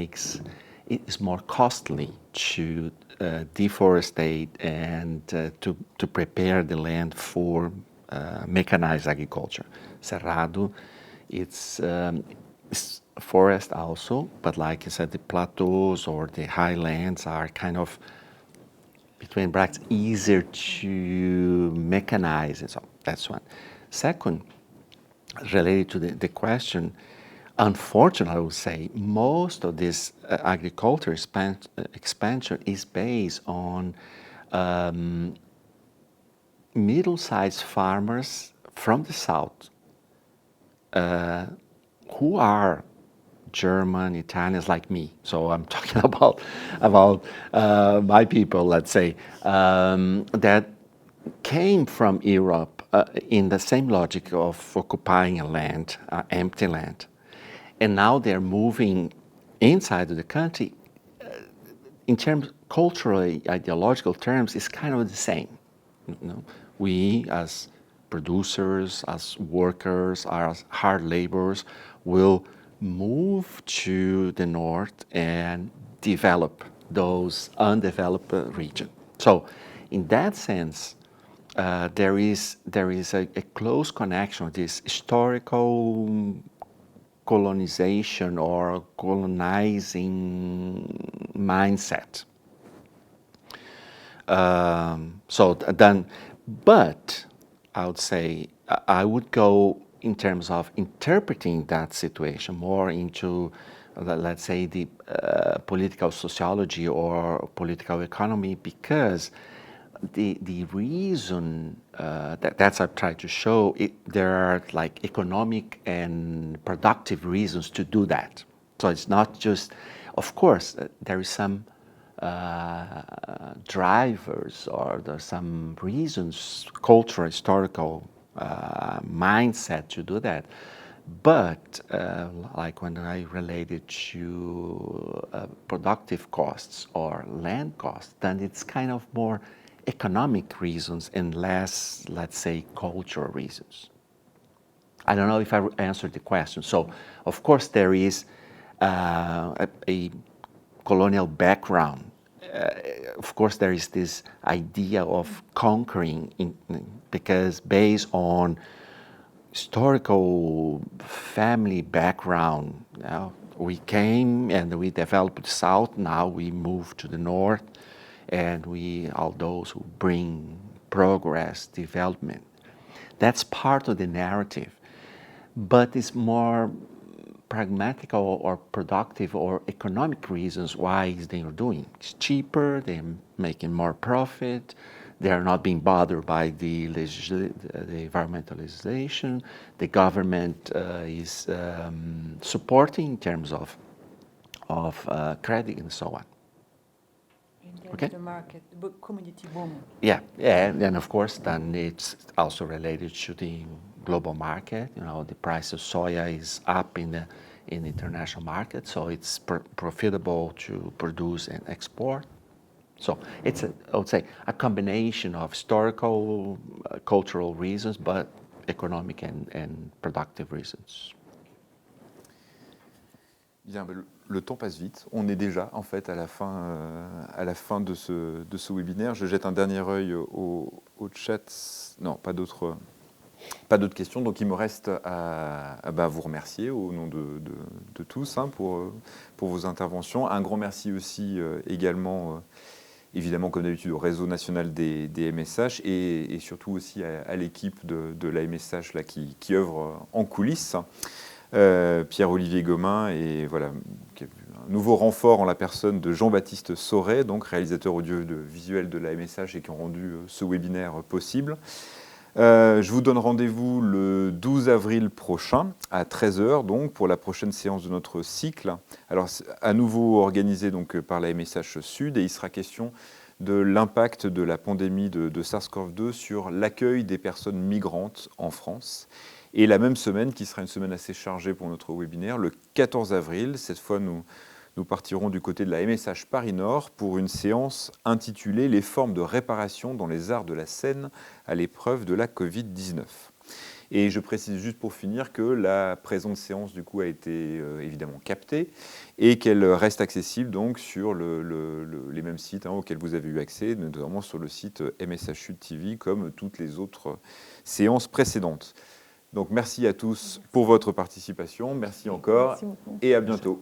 is more costly to deforestate and to prepare the land for mechanized agriculture. Cerrado, it's forest also, but like I said, the plateaus or the highlands are kind of, between brackets, easier to mechanize, and so that's one. Second, related to the question, unfortunately, I would say most of this agriculture expansion is based on middle-sized farmers from the south who are German, Italians like me. So I'm talking about my people, let's say, that came from Europe in the same logic of occupying a land, empty land. And now they're moving inside of the country. In terms, culturally, ideological terms, it's kind of the same. We as producers, as workers, as hard laborers will move to the north and develop those undeveloped regions. So in that sense, there is a close connection with this historical colonization or colonizing mindset. But I would say I would go in terms of interpreting that situation more into, let's say, the political sociology or political economy, because the reason that's I've tried to show there are like economic and productive reasons to do that. So it's not just, of course, there is some drivers or there's some reasons, cultural, historical mindset to do that. But like when I related to productive costs or land costs, then it's kind of more economic reasons and less, let's say, cultural reasons. I don't know if I answered the question. So, of course, there is a colonial background. Of course, there is this idea of conquering, because based on historical family background, we came and we developed the south. Now we move to the north, and we are those who bring progress, development. That's part of the narrative, but it's more pragmatic or productive or economic reasons why they are doing. It's cheaper, they're making more profit, they're not being bothered by the environmental legislation, the government is supporting in terms of credit and so on. Okay. The market, the community boom. Yeah, and of course, then it's also related to the global market. The price of soya is up in the international market, so it's profitable to produce and export. So it's I would say, a combination of historical, cultural reasons, but economic and productive reasons. Bien, le temps passe vite. On est déjà en fait à la fin de ce webinaire. Je jette un dernier œil au chat. Non, pas d'autres questions. Donc il me reste à vous remercier au nom de tous pour vos interventions. Un grand merci aussi également, évidemment comme d'habitude, au réseau national des MSH et surtout aussi à l'équipe de la MSH là, qui œuvre en coulisses. Pierre-Olivier Gomin, et voilà, un nouveau renfort en la personne de Jean-Baptiste Sauret, donc réalisateur audiovisuel de la MSH et qui ont rendu ce webinaire possible. Je vous donne rendez-vous le 12 avril prochain à 13 h donc pour la prochaine séance de notre cycle. Alors à nouveau organisé donc par la MSH Sud, et il sera question de l'impact de la pandémie de SARS-CoV-2 sur l'accueil des personnes migrantes en France. Et la même semaine, qui sera une semaine assez chargée pour notre webinaire, le 14 avril, cette fois nous partirons du côté de la MSH Paris Nord pour une séance intitulée « Les formes de réparation dans les arts de la scène à l'épreuve de la Covid-19 ». Et je précise juste pour finir que la présente séance du coup a été évidemment captée et qu'elle reste accessible donc sur les mêmes sites auxquels vous avez eu accès, notamment sur le site MSH Sud TV comme toutes les autres séances précédentes. Donc merci à tous pour votre participation, merci encore et à bientôt.